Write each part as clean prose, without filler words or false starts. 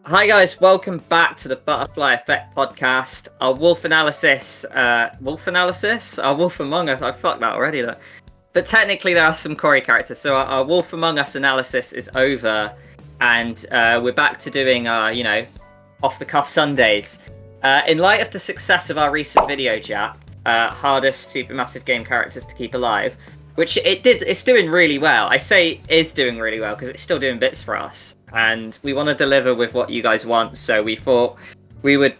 Hi guys, welcome back to the Butterfly Effect podcast. Our wolf analysis, our Wolf Among Us. I fucked that already though. But technically, there are some Quarry characters. So our Wolf Among Us analysis is over, and we're back to doing our, off the cuff Sundays. In light of the success of our recent video, Jack, hardest supermassive game characters to keep alive, which it's doing really well. I say is doing really well because it's still doing bits for us. And we want to deliver with what you guys want, so we thought we would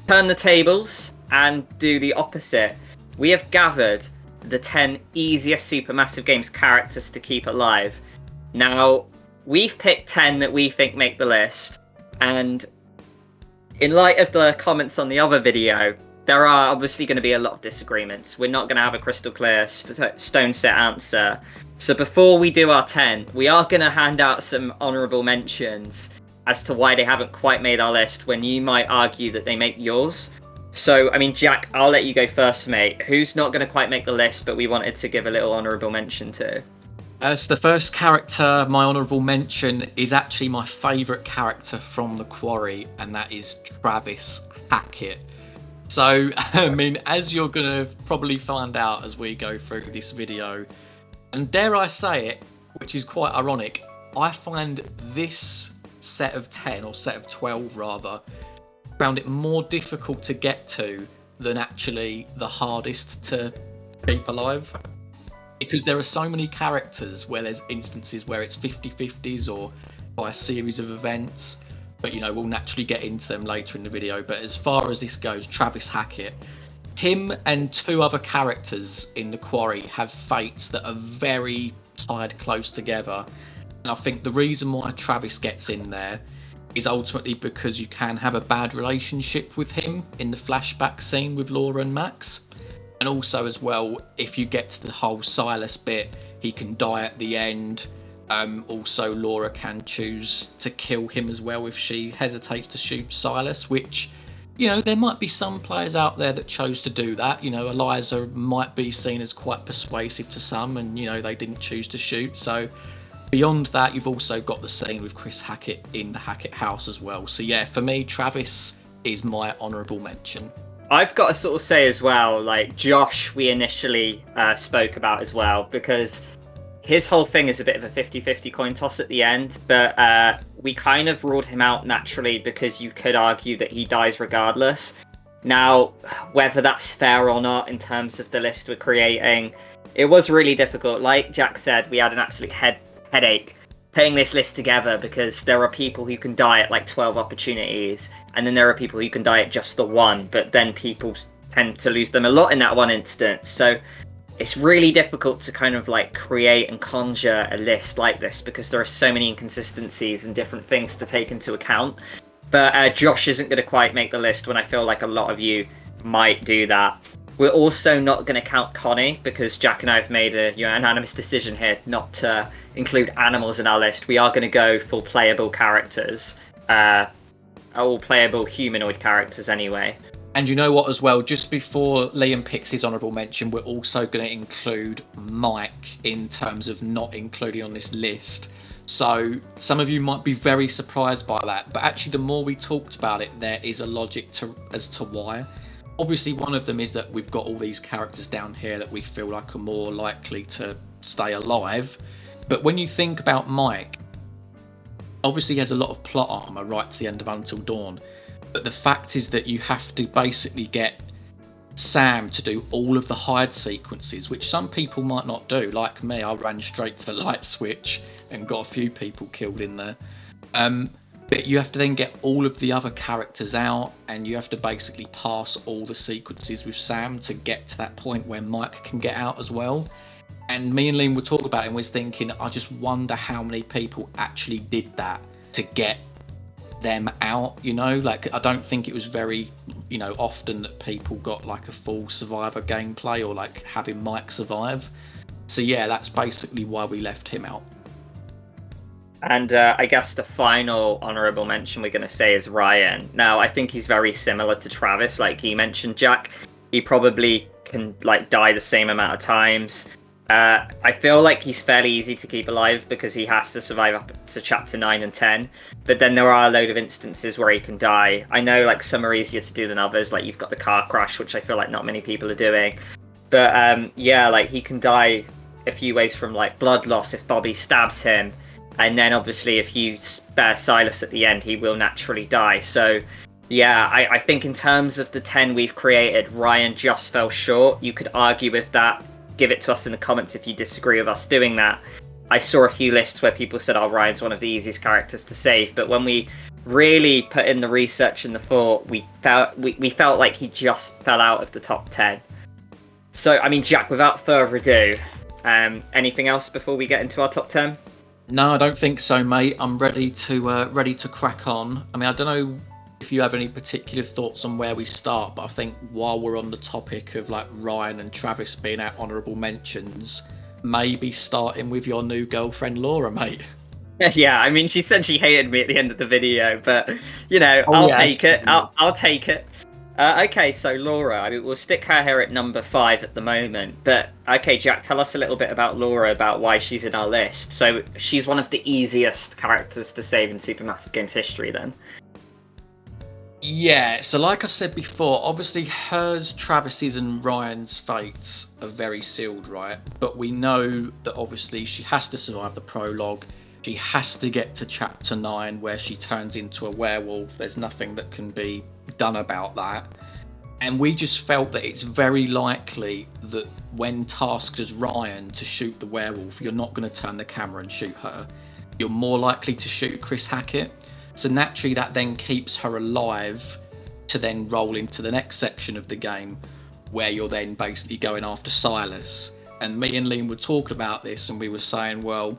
turn the tables and do the opposite. We have gathered the 10 easiest Supermassive Games characters to keep alive. Now, we've picked 10 that we think make the list, and in light of the comments on the other video, there are obviously going to be a lot of disagreements. We're not going to have a crystal clear stone set answer. So before we do our 10, we are going to hand out some honourable mentions as to why they haven't quite made our list, when you might argue that they make yours. So, I mean, Jack, I'll let you go first, mate. Who's not going to quite make the list, but we wanted to give a little honourable mention to? As the first character, my honourable mention is actually my favourite character from the Quarry, and that is Travis Hackett. So, I mean, as you're going to probably find out as we go through this video, and dare I say it, which is quite ironic, I find this set of 10, or set of 12 rather, found it more difficult to get to than actually the hardest to keep alive. Because there are so many characters where there's instances where it's 50-50s or by a series of events, but we'll naturally get into them later in the video. But as far as this goes, Travis Hackett, him and two other characters in the Quarry have fates that are very tied close together. And I think the reason why Travis gets in there is ultimately because you can have a bad relationship with him in the flashback scene with Laura and Max. And also as well, if you get to the whole Silas bit, he can die at the end. Also, Laura can choose to kill him as well if she hesitates to shoot Silas, which... there might be some players out there that chose to do that. Eliza might be seen as quite persuasive to some, and, they didn't choose to shoot. So beyond that, you've also got the scene with Chris Hackett in the Hackett house as well. So yeah, for me, Travis is my honourable mention. I've got to sort of say as well, like Josh, we initially spoke about as well, because his whole thing is a bit of a 50-50 coin toss at the end, but we kind of ruled him out naturally because you could argue that he dies regardless. Now, whether that's fair or not in terms of the list we're creating, it was really difficult. Like Jack said, we had an absolute headache putting this list together because there are people who can die at like 12 opportunities, and then there are people who can die at just the one, but then people tend to lose them a lot in that one instance. So it's really difficult to kind of like create and conjure a list like this because there are so many inconsistencies and different things to take into account. But Josh isn't going to quite make the list when I feel like a lot of you might do that. We're also not going to count Connie because Jack and I have made a unanimous decision here not to include animals in our list. We are going to go for playable characters, all playable humanoid characters anyway. And you know what as well, just before Liam picks his honourable mention, we're also going to include Mike in terms of not including on this list. So some of you might be very surprised by that, but actually the more we talked about it, there is a logic as to why. Obviously one of them is that we've got all these characters down here that we feel like are more likely to stay alive. But when you think about Mike, obviously he has a lot of plot armour right to the end of Until Dawn. But the fact is that you have to basically get Sam to do all of the hide sequences, which some people might not do. Like me, I ran straight for the light switch and got a few people killed in there. But you have to then get all of the other characters out, and you have to basically pass all the sequences with Sam to get to that point where Mike can get out as well. And me and Liam were talking about it and was thinking, I just wonder how many people actually did that to get them out, like I don't think it was very often that people got like a full survivor gameplay or like having Mike survive. So yeah, that's basically why we left him out. And I guess the final honourable mention we're going to say is Ryan. Now, I think he's very similar to Travis, like he mentioned, Jack. He probably can like die the same amount of times. I feel like he's fairly easy to keep alive because he has to survive up to chapter 9 and 10. But then there are a load of instances where he can die. I know like some are easier to do than others. Like you've got the car crash, which I feel like not many people are doing. But yeah, like he can die a few ways from like blood loss if Bobby stabs him. And then obviously if you spare Silas at the end, he will naturally die. So yeah, I think in terms of the 10 we've created, Ryan just fell short. You could argue with that. Give it to us in the comments if you disagree with us doing that. I saw a few lists where people said, oh, Ryan's one of the easiest characters to save, but when we really put in the research and the thought, we felt like he just fell out of the top 10. So I mean, Jack, without further ado, anything else before we get into our top 10? No, I don't think so, mate. I'm ready to crack on. I mean, I don't know if you have any particular thoughts on where we start, but I think while we're on the topic of like Ryan and Travis being our honourable mentions, maybe starting with your new girlfriend Laura, mate. Yeah, I mean, she said she hated me at the end of the video, but you know, I'll take it. I'll take it. Okay, so Laura, I mean, we'll stick her here at number 5 at the moment. But okay, Jack, tell us a little bit about Laura, about why she's in our list. So she's one of the easiest characters to save in Supermassive Games history, then. Yeah, so like I said before, obviously hers, Travis's and Ryan's fates are very sealed, right? But we know that obviously she has to survive the prologue. She has to get to chapter 9 where she turns into a werewolf. There's nothing that can be done about that. And we just felt that it's very likely that when tasked as Ryan to shoot the werewolf, you're not going to turn the camera and shoot her. You're more likely to shoot Chris Hackett. So naturally that then keeps her alive to then roll into the next section of the game where you're then basically going after Silas. And me and Liam were talking about this and we were saying, well,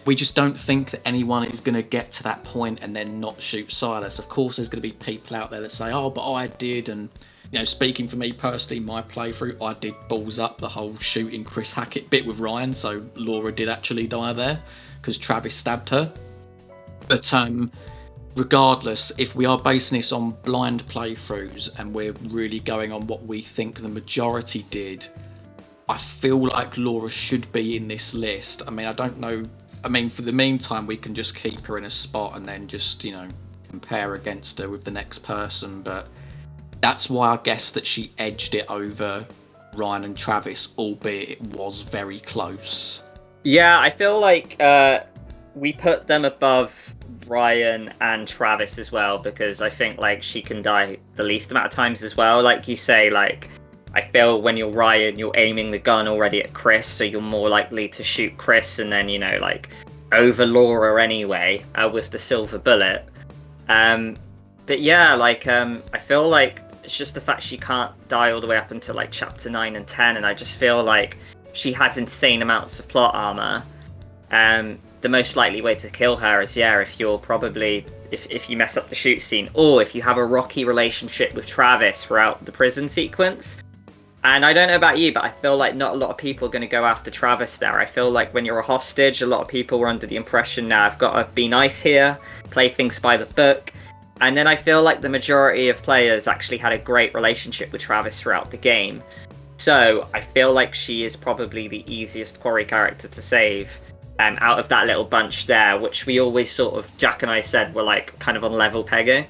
we just don't think that anyone is going to get to that point and then not shoot Silas. Of course, there's going to be people out there that say, oh, but I did. And, you know, speaking for me personally, my playthrough, I did balls up the whole shooting Chris Hackett bit with Ryan. So Laura did actually die there because Travis stabbed her. But regardless, if we are basing this on blind playthroughs and we're really going on what we think the majority did, I feel like Laura should be in this list. I mean, I don't know. I mean, for the meantime, we can just keep her in a spot and then just, you know, compare against her with the next person. But that's why I guess that she edged it over Ryan and Travis, albeit it was very close. Yeah, I feel like we put them above Ryan and Travis as well because I think like she can die the least amount of times as well. Like you say, like I feel when you're Ryan, you're aiming the gun already at Chris, so you're more likely to shoot Chris and then, you know, like over Laura anyway with the silver bullet. But yeah, like I feel like it's just the fact she can't die all the way up until like chapter 9 and 10, and I just feel like she has insane amounts of plot armor. The most likely way to kill her is, yeah, if you're probably if you mess up the shoot scene, or if you have a rocky relationship with Travis throughout the prison sequence. And I don't know about you, but I feel like not a lot of people are going to go after Travis there. I feel like when you're a hostage, a lot of people were under the impression, now I've got to be nice here, play things by the book. And then I feel like the majority of players actually had a great relationship with Travis throughout the game. So I feel like she is probably the easiest Quarry character to save out of that little bunch there, which we always sort of, Jack and I said, were like kind of on level pegging.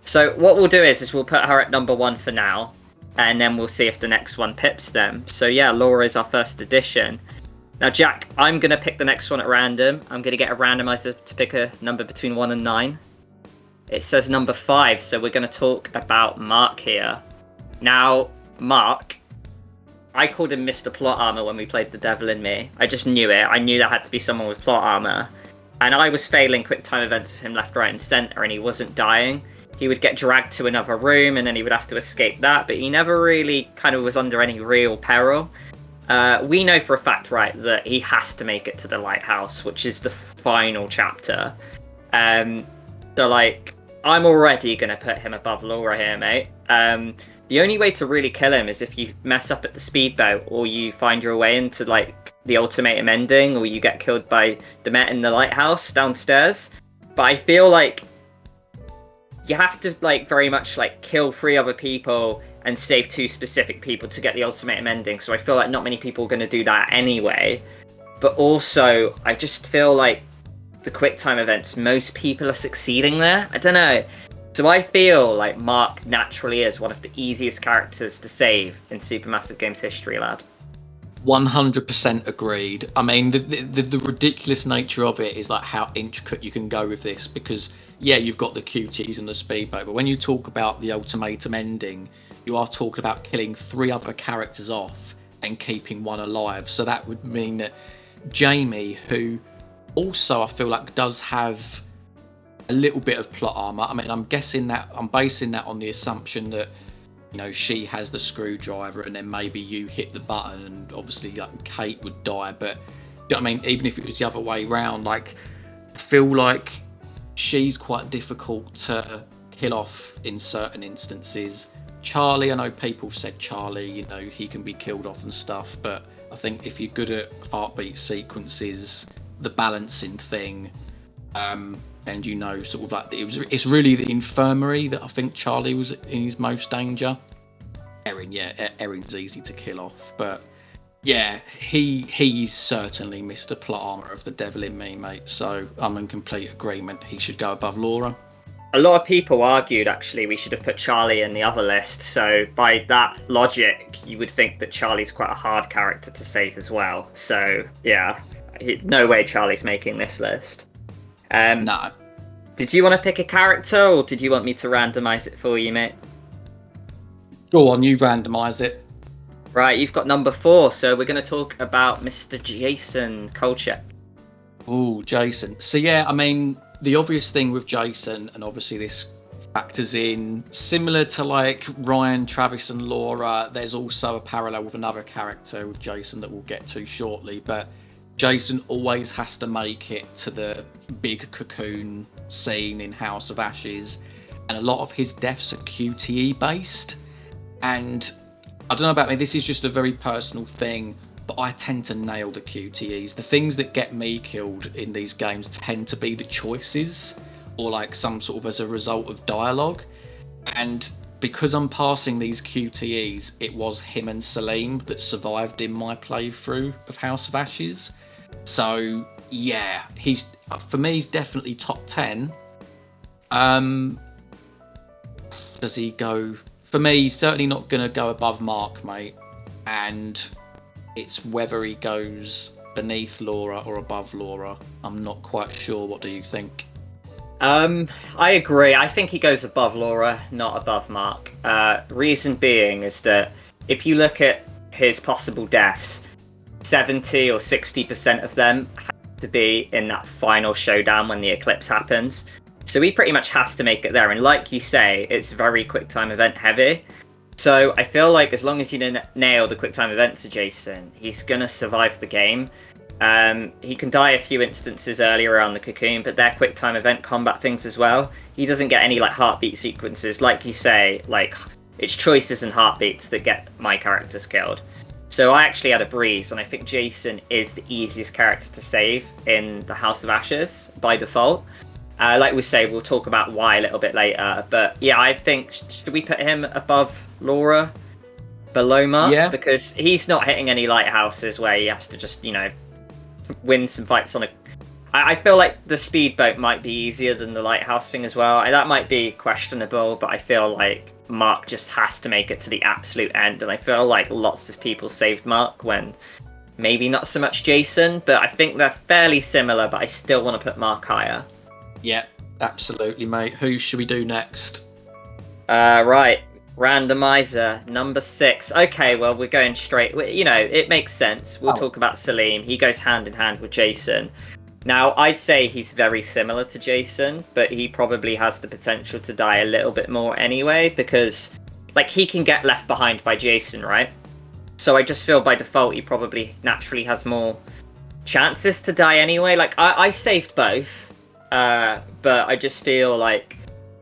So what we'll do is we'll put her at number 1 for now, and then we'll see if the next one pips them. So yeah, Laura is our first addition. Now, Jack, I'm going to pick the next one at random. I'm going to get a randomizer to pick a number between 1 and 9. It says number 5, so we're going to talk about Mark here. Now, Mark, I called him Mr. Plot Armor when we played The Devil in Me. I just knew it. I knew there had to be someone with plot armor. And I was failing quick time events of him left, right, and center, and he wasn't dying. He would get dragged to another room, and then he would have to escape that, but he never really kind of was under any real peril. We know for a fact, right, that he has to make it to the lighthouse, which is the final chapter. So, like, I'm already going to put him above Laura here, mate. The only way to really kill him is if you mess up at the speedboat, or you find your way into, like, the ultimatum ending, or you get killed by the Met in the lighthouse downstairs. But I feel like, you have to like very much like kill 3 other people and save 2 specific people to get the ultimatum ending. So I feel like not many people are going to do that anyway. But also, I just feel like the quick time events, most people are succeeding there. I don't know. So I feel like Mark naturally is one of the easiest characters to save in Supermassive Games history, lad. 100% agreed. I mean, the ridiculous nature of it is like how intricate you can go with this, because yeah, you've got the QTs and the speedboat, but when you talk about the ultimatum ending, you are talking about killing 3 other characters off and keeping 1 alive. So that would mean that Jamie, who also I feel like does have a little bit of plot armor. I mean, I'm basing that on the assumption that, you know, she has the screwdriver and then maybe you hit the button and obviously like Kate would die. But you know what I mean, even if it was the other way round, like I feel like she's quite difficult to kill off in certain instances. Charlie, I know people have said Charlie, you know, he can be killed off and stuff, but I think if you're good at heartbeat sequences, the balancing thing, and you know, sort of like it's really the infirmary that I think Charlie was in his most danger. Erin's easy to kill off, but yeah, he's certainly Mr. Plot Armor of the Devil in Me, mate. So I'm in complete agreement. He should go above Laura. A lot of people argued actually we should have put Charlie in the other list. So by that logic, you would think that Charlie's quite a hard character to save as well. So yeah, no way Charlie's making this list. No. Did you want to pick a character, or did you want me to randomise it for you, mate? Go on, you randomise it. Right, you've got number 4, so we're going to talk about Mr. Jason Kolchak. Oh, Jason. So yeah, I mean, the obvious thing with Jason, and obviously this factors in, similar to like Ryan, Travis and Laura, there's also a parallel with another character with Jason that we'll get to shortly, but Jason always has to make it to the big cocoon scene in House of Ashes, and a lot of his deaths are QTE based. And I don't know about me, this is just a very personal thing, but I tend to nail the QTEs. The things that get me killed in these games tend to be the choices, or like some sort of as a result of dialogue. And because I'm passing these QTEs, it was him and Salim that survived in my playthrough of House of Ashes. So yeah, for me he's definitely top 10. Does he go? For me, he's certainly not going to go above Mark, mate. And it's whether he goes beneath Laura or above Laura. I'm not quite sure. What do you think? I agree. I think he goes above Laura, not above Mark. Reason being is that if you look at his possible deaths, 70 or 60% of them have to be in that final showdown when the eclipse happens. So he pretty much has to make it there. And like you say, it's very quick time event heavy. So I feel like as long as you nail the quick time events of Jason, he's going to survive the game. He can die a few instances earlier around the cocoon, but they're quick time event combat things as well. He doesn't get any like heartbeat sequences. Like you say, like it's choices and heartbeats that get my characters killed. So I actually had a breeze, and I think Jason is the easiest character to save in the House of Ashes by default. Like we say, we'll talk about why a little bit later. But yeah, I think, should we put him above Laura, below Mark? Yeah. Because he's not hitting any lighthouses where he has to just, you know, win some fights on a... I feel like the speedboat might be easier than the lighthouse thing as well. That might be questionable, but I feel like Mark just has to make it to the absolute end. And I feel like lots of people saved Mark when maybe not so much Jason. But I think they're fairly similar, but I still want to put Mark higher. Yeah, absolutely, mate. Who should we do next? Right. Randomizer, number 6. Okay, well, we're going straight... You know, it makes sense. We'll talk about Salim. He goes hand in hand with Jason. Now, I'd say he's very similar to Jason, but he probably has the potential to die a little bit more anyway, because, like, he can get left behind by Jason, right? So I just feel by default he probably naturally has more chances to die anyway. Like, I saved both, but I just feel like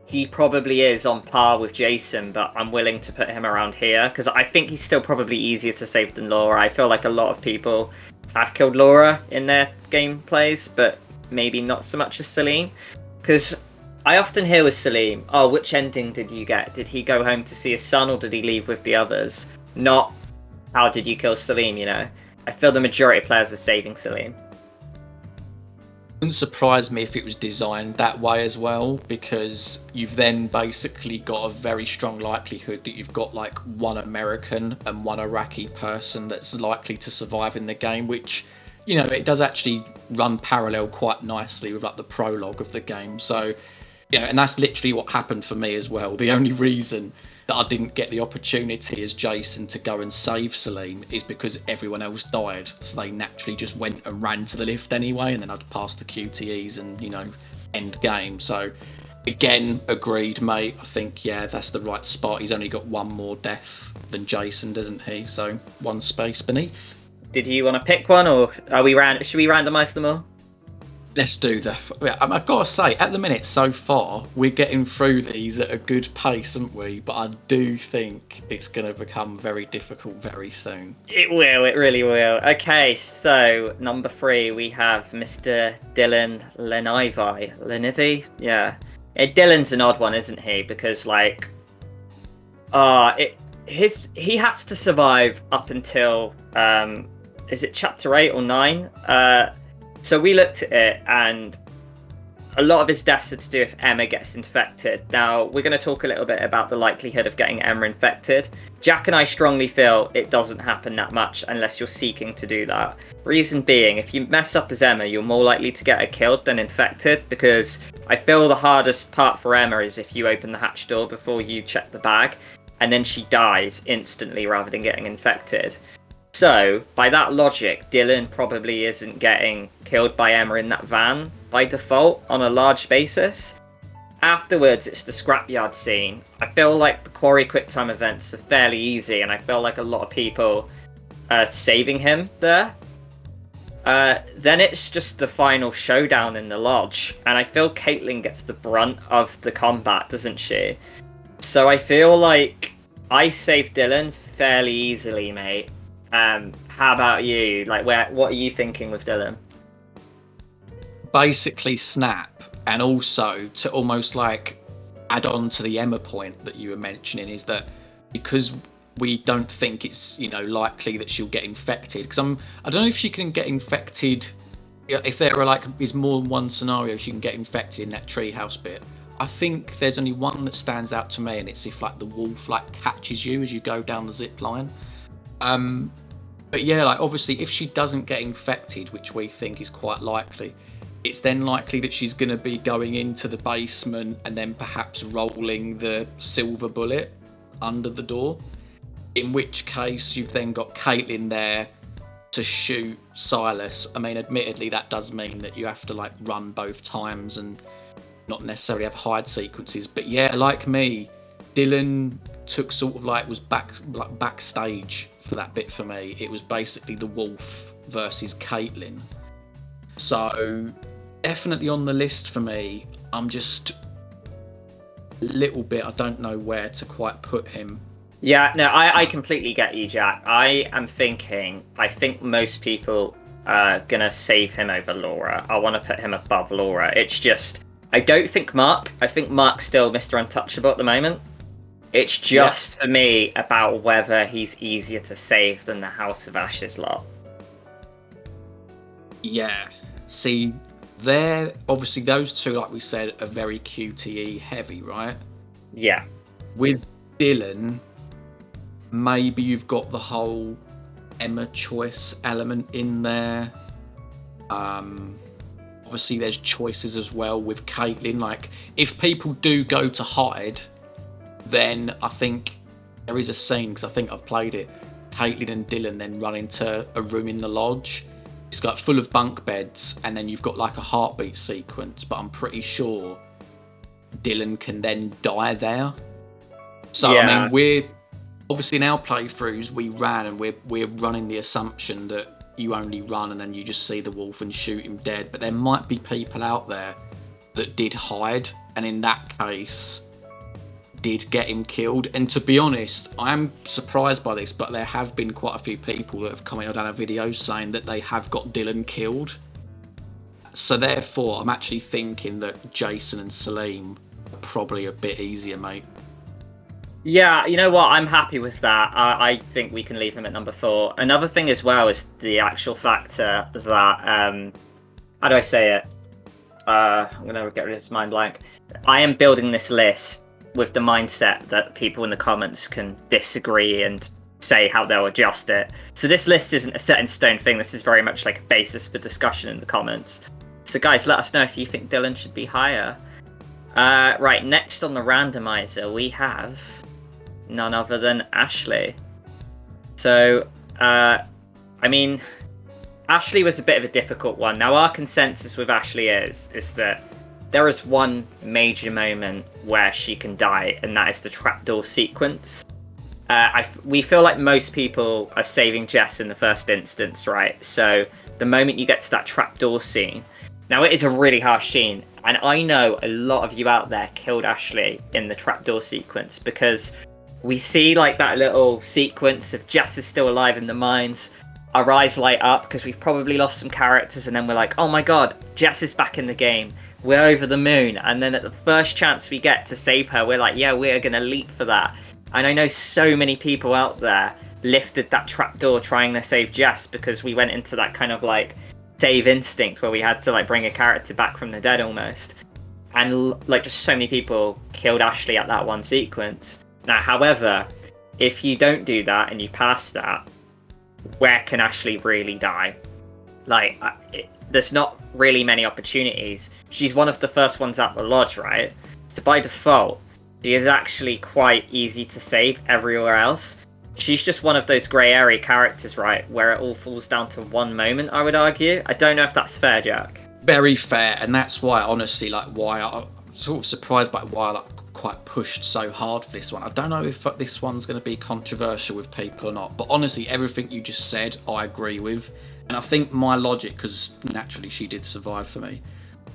he probably is on par with Jason, but I'm willing to put him around here, because I think he's still probably easier to save than Laura. I feel like a lot of people have killed Laura in their gameplays, but maybe not so much as Celine. Because I often hear with Salim, oh, which ending did you get? Did he go home to see his son or did he leave with the others? Not how did you kill Salim, you know? I feel the majority of players are saving Salim. Wouldn't surprise me if it was designed that way as well, because you've then basically got a very strong likelihood that you've got like one American and one Iraqi person that's likely to survive in the game, which, you know, it does actually run parallel quite nicely with like the prologue of the game. So, yeah, and that's literally what happened for me as well. The only reason that I didn't get the opportunity as Jason to go and save Salim is because everyone else died. So they naturally just went and ran to the lift anyway, and then I'd pass the QTEs and, you know, end game. So again, agreed, mate. I think, yeah, that's the right spot. He's only got one more death than Jason, doesn't he? So one space beneath. Did you want to pick one, or should we randomise them all? Let's do the. I've got to say, at the minute so far, we're getting through these at a good pace, aren't we? But I do think it's going to become very difficult very soon. It will. It really will. Okay, so number 3, we have Mr. Dylan Lenivi. Yeah, Dylan's an odd one, isn't he? Because like, he has to survive up until is it chapter 8 or 9? So we looked at it, and a lot of his deaths are to do if Emma gets infected. Now, we're going to talk a little bit about the likelihood of getting Emma infected. Jack and I strongly feel it doesn't happen that much unless you're seeking to do that. Reason being, if you mess up as Emma, you're more likely to get her killed than infected, because I feel the hardest part for Emma is if you open the hatch door before you check the bag, and then she dies instantly rather than getting infected. So, by that logic, Dylan probably isn't getting killed by Emma in that van by default on a large basis. Afterwards, it's the scrapyard scene. I feel like the Quarry QuickTime events are fairly easy, and I feel like a lot of people are saving him there. Then it's just the final showdown in the lodge, and I feel Caitlin gets the brunt of the combat, doesn't she? So I feel like I saved Dylan fairly easily, mate. How about you? Like, what are you thinking with Dylan? Basically snap, and also to almost like add on to the Emma point that you were mentioning, is that because we don't think it's, you know, likely that she'll get infected, because I don't know if she can get infected, if there are like is more than one scenario she can get infected in that treehouse bit. I think there's only one that stands out to me, and it's if like the wolf like catches you as you go down the zip line. But yeah, like obviously if she doesn't get infected, which we think is quite likely, it's then likely that she's going to be going into the basement and then perhaps rolling the silver bullet under the door. In which case you've then got Caitlin there to shoot Silas. I mean, admittedly, that does mean that you have to like run both times and not necessarily have hide sequences. But yeah, like me, Dylan took sort of like was backstage for that bit for me. It was basically the wolf versus Caitlin. So definitely on the list for me. I'm just a little bit, I don't know where to quite put him. Yeah, no, I completely get you, Jack. I think most people are gonna save him over Laura. I want to put him above Laura. It's just, I think Mark's still Mr. Untouchable at the moment. It's just, for me, about whether he's easier to save than the House of Ashes lot. Yeah. See, they're obviously those two, like we said, are very QTE heavy, right? Yeah. With Dylan, maybe you've got the whole Emma choice element in there. Obviously, there's choices as well with Caitlin. Like, if people do go to hide, then I think there is a scene, because I think I've played it, Caitlin and Dylan then run into a room in the lodge. It's got full of bunk beds, and then you've got like a heartbeat sequence, but I'm pretty sure Dylan can then die there. So yeah. I mean, we're obviously in our playthroughs we ran, and we're running the assumption that you only run and then you just see the wolf and shoot him dead. But there might be people out there that did hide, and in that case did get him killed. And to be honest, I'm surprised by this, but there have been quite a few people that have commented on our videos saying that they have got Dylan killed. So therefore, I'm actually thinking that Jason and Salim probably a bit easier, mate. Yeah, you know what? I'm happy with that. I think we can leave him at number 4. Another thing as well is the actual factor that how do I say it? I'm gonna get rid of this mind blank. I am building this list with the mindset that people in the comments can disagree and say how they'll adjust it. So this list isn't a set in stone thing. This is very much like a basis for discussion in the comments. So guys, let us know if you think Dylan should be higher. Right, next on the randomizer we have none other than Ashley. So, I mean, Ashley was a bit of a difficult one. Now, our consensus with Ashley is that there is one major moment where she can die, and that is the trapdoor sequence. We feel like most people are saving Jess in the first instance, right? So the moment you get to that trapdoor scene, now it is a really harsh scene, and I know a lot of you out there killed Ashley in the trapdoor sequence because we see like that little sequence of Jess is still alive in the mines. Our eyes light up because we've probably lost some characters, and then we're like, oh my god, Jess is back in the game. We're over the moon. And then at the first chance we get to save her, we're like, yeah, we're going to leap for that. And I know so many people out there lifted that trapdoor trying to save Jess because we went into that kind of like save instinct where we had to like bring a character back from the dead almost. And like just so many people killed Ashley at that one sequence. Now, however, if you don't do that and you pass that, where can Ashley really die? Like, there's not really many opportunities. She's one of the first ones at the lodge, right? So by default, she is actually quite easy to save everywhere else. She's just one of those grey area characters, right, where it all falls down to one moment, I would argue. I don't know if that's fair, Jack. Very fair, and that's why, honestly, like, why I'm sort of surprised by why I quite pushed so hard for this one. I don't know if this one's going to be controversial with people or not, but honestly, everything you just said, I agree with. And I think my logic, because naturally she did survive for me,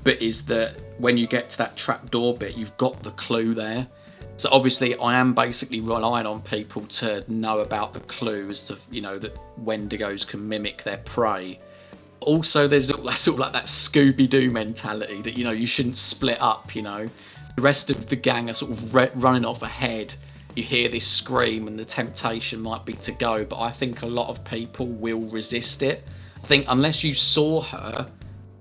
but is that when you get to that trapdoor bit, you've got the clue there. So obviously I am basically relying on people to know about the clue as to, you know, that Wendigos can mimic their prey. Also, there's sort of like that Scooby-Doo mentality that, you know, you shouldn't split up, you know. The rest of the gang are sort of running off ahead. You hear this scream and the temptation might be to go, but I think a lot of people will resist it. I think unless you saw her,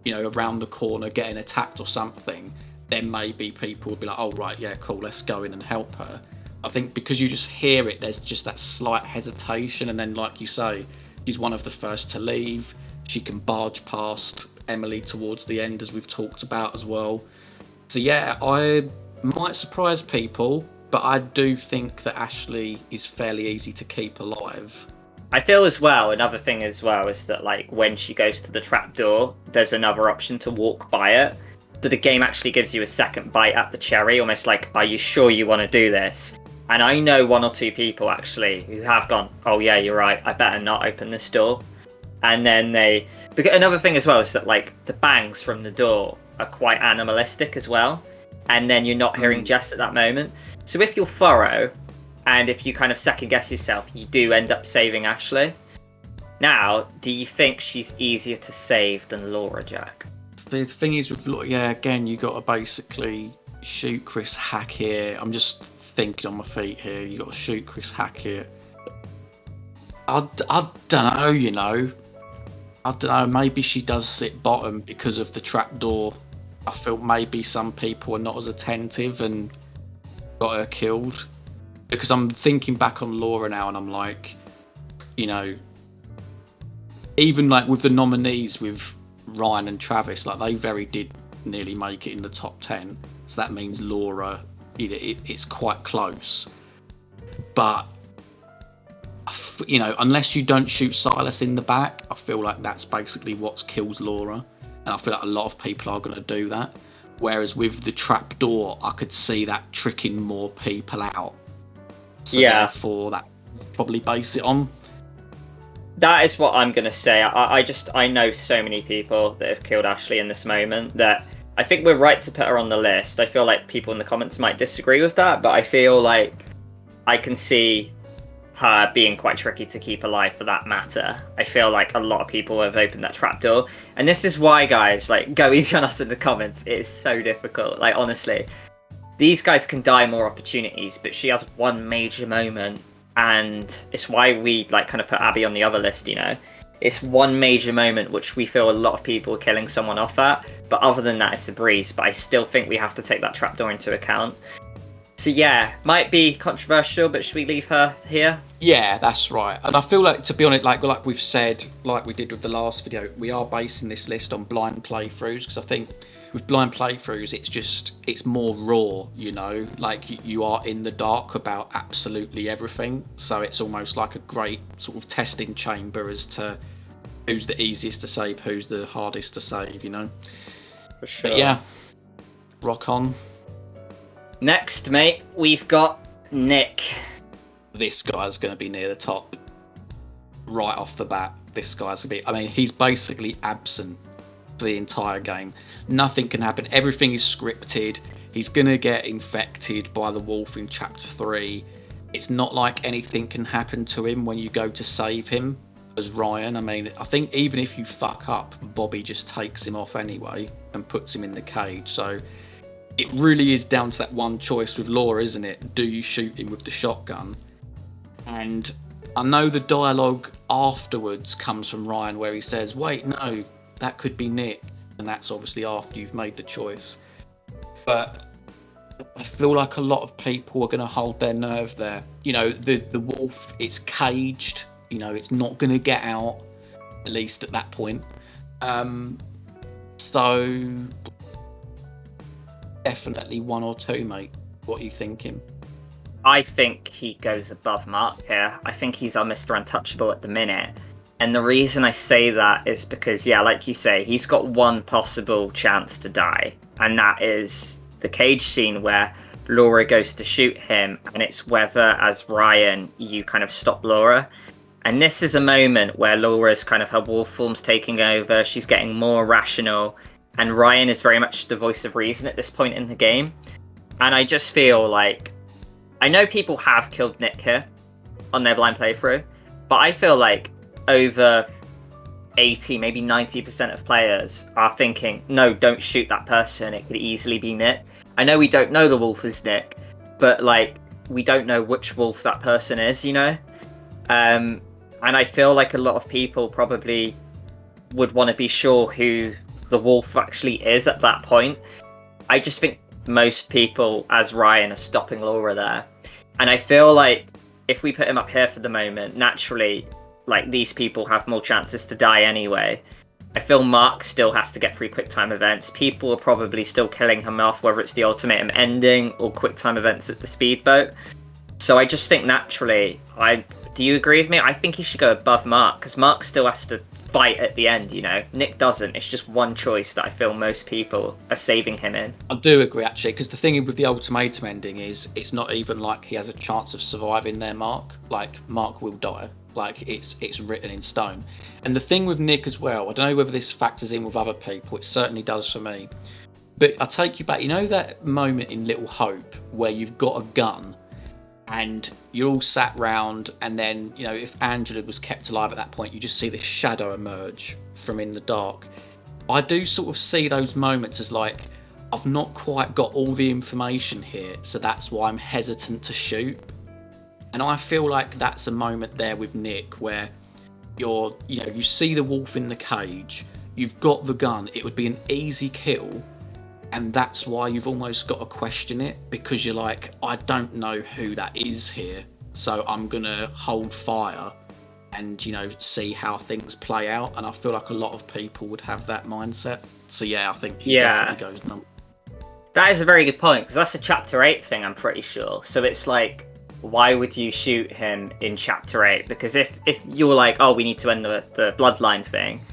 you know, around the corner getting attacked or something, then maybe people would be like, oh, right, yeah, cool, let's go in and help her. I think because you just hear it, there's just that slight hesitation. And then, like you say, she's one of the first to leave. She can barge past Emily towards the end, as we've talked about as well. So, yeah, I might surprise people, but I do think that Ashley is fairly easy to keep alive. I feel as well, another thing as well, is that like when she goes to the trapdoor, there's another option to walk by it. So the game actually gives you a second bite at the cherry, almost like, are you sure you want to do this? And I know one or two people actually who have gone, oh yeah, you're right, I better not open this door. And then another thing as well is that like the bangs from the door are quite animalistic as well. And then you're not hearing Jess at that moment. So if you're thorough, and if you kind of second guess yourself, you do end up saving Ashley. Now, do you think she's easier to save than Laura, Jack? The thing is with Laura, yeah, again, you got to basically shoot Chris Hackett. I'm just thinking on my feet here. You got to shoot Chris Hackett. I don't know, you know. I don't know, maybe she does sit bottom because of the trapdoor. I feel maybe some people are not as attentive and got her killed. Because I'm thinking back on Laura now and I'm like, you know, even like with the nominees with Ryan and Travis, like they very did nearly make it in the top 10. So that means Laura, it's quite close. But, you know, unless you don't shoot Silas in the back, I feel like that's basically what kills Laura. And I feel like a lot of people are going to do that. Whereas with the trapdoor, I could see that tricking more people out. So therefore, that probably base it on. That is what I'm going to say. I know so many people that have killed Ashley in this moment that I think we're right to put her on the list. I feel like people in the comments might disagree with that, but I feel like I can see her being quite tricky to keep alive for that matter. I feel like a lot of people have opened that trapdoor. And this is why, guys, like, go easy on us in the comments. It is so difficult. Like, honestly, these guys can die more opportunities, but she has one major moment, and it's why we like kind of put Abby on the other list, you know. It's one major moment which we feel a lot of people are killing someone off at, but other than that, it's a breeze. But I still think we have to take that trapdoor into account. So yeah, might be controversial, but should we leave her here? Yeah, that's right. And I feel like, to be honest, like we've said, like we did with the last video, we are basing this list on blind playthroughs, because I think with blind playthroughs, it's more raw, you know, like you are in the dark about absolutely everything. So it's almost like a great sort of testing chamber as to who's the easiest to save, who's the hardest to save, you know. For sure. But yeah, rock on. Next, mate, we've got Nick. This guy's going to be near the top right off the bat. This guy's going to be, I mean, he's basically absent for the entire game. Nothing can happen. Everything is scripted. He's going to get infected by the wolf in chapter 3. It's not like anything can happen to him when you go to save him as Ryan. I mean, I think even if you fuck up, Bobby just takes him off anyway and puts him in the cage. So it really is down to that one choice with Laura, isn't it? Do you shoot him with the shotgun? And I know the dialogue afterwards comes from Ryan where he says, wait, no, that could be Nick. And that's obviously after you've made the choice. But I feel like a lot of people are going to hold their nerve there. You know, the wolf, it's caged. You know, it's not going to get out, at least at that point. So definitely 1 or 2, mate. What are you thinking? I think he goes above Mark here. I think he's our Mr. Untouchable at the minute. And the reason I say that is because, yeah, like you say, he's got one possible chance to die. And that is the cage scene where Laura goes to shoot him. And it's whether, as Ryan, you kind of stop Laura. And this is a moment where Laura's kind of her wolf form's taking over. She's getting more rational. And Ryan is very much the voice of reason at this point in the game. And I just feel like, I know people have killed Nick here on their blind playthrough, but I feel like over 80, maybe 90% of players are thinking, no, don't shoot that person. It could easily be Nick. I know we don't know the wolf is Nick, but like, we don't know which wolf that person is, you know? And I feel like a lot of people probably would want to be sure who the wolf actually is at that point. I just think most people, as Ryan, are stopping Laura there. And I feel like if we put him up here for the moment, naturally, like, these people have more chances to die anyway. I feel Mark still has to get through quick time events. People are probably still killing him off, whether it's the ultimatum ending or quick time events at the speedboat. So I just think naturally, do you agree with me? I think he should go above Mark, because Mark still has to fight at the end, you know. Nick doesn't. It's just one choice that I feel most people are saving him in. I do agree, actually, because the thing with the ultimatum ending is it's not even like he has a chance of surviving there, Mark. Like, Mark will die. Like, it's written in stone. And the thing with Nick as well, I don't know whether this factors in with other people, it certainly does for me. But I take you back, you know that moment in Little Hope where you've got a gun and you're all sat round, and then, you know, if Angela was kept alive at that point, you just see this shadow emerge from in the dark. I do sort of see those moments as like, I've not quite got all the information here, so that's why I'm hesitant to shoot. And I feel like that's a moment there with Nick where you see the wolf in the cage, you've got the gun, it would be an easy kill. And that's why you've almost got to question it, because you're like, I don't know who that is here, so I'm going to hold fire and, you know, see how things play out. And I feel like a lot of people would have that mindset. So yeah, I think he definitely goes number. That is a very good point, because that's a chapter 8 thing, I'm pretty sure. So it's like, why would you shoot him in chapter 8? Because if you're like, oh, we need to end the bloodline thing,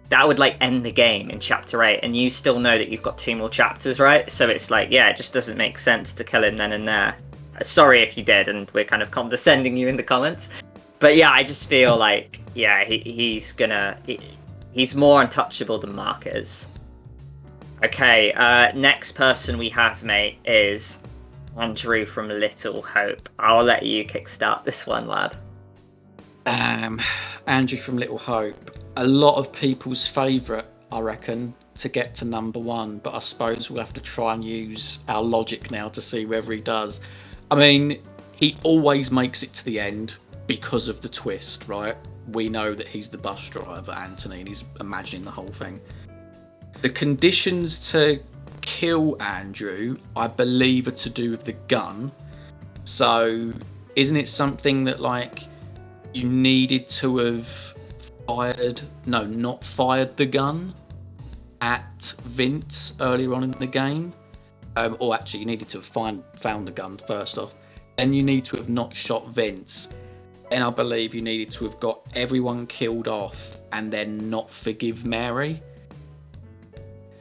that would like end the game in chapter 8, and you still know that you've got 2 more chapters, right? So it's like, yeah, it just doesn't make sense to kill him then and there. Sorry if you did, and we're kind of condescending you in the comments. But yeah, I just feel like, yeah, he's more untouchable than Mark is. Okay, next person we have, mate, is Andrew from Little Hope. I'll let you kickstart this one, lad. Andrew from Little Hope. A lot of people's favourite, I reckon, to get to number one. But I suppose we'll have to try and use our logic now to see whether he does. I mean, he always makes it to the end because of the twist, right? We know that he's the bus driver, Anthony, and he's imagining the whole thing. The conditions to kill Andrew, I believe, are to do with the gun. So, isn't it something that, like, you needed to have not fired the gun at Vince earlier on in the game? Or actually, you needed to have found the gun first off. Then you need to have not shot Vince. Then I believe you needed to have got everyone killed off and then not forgive Mary.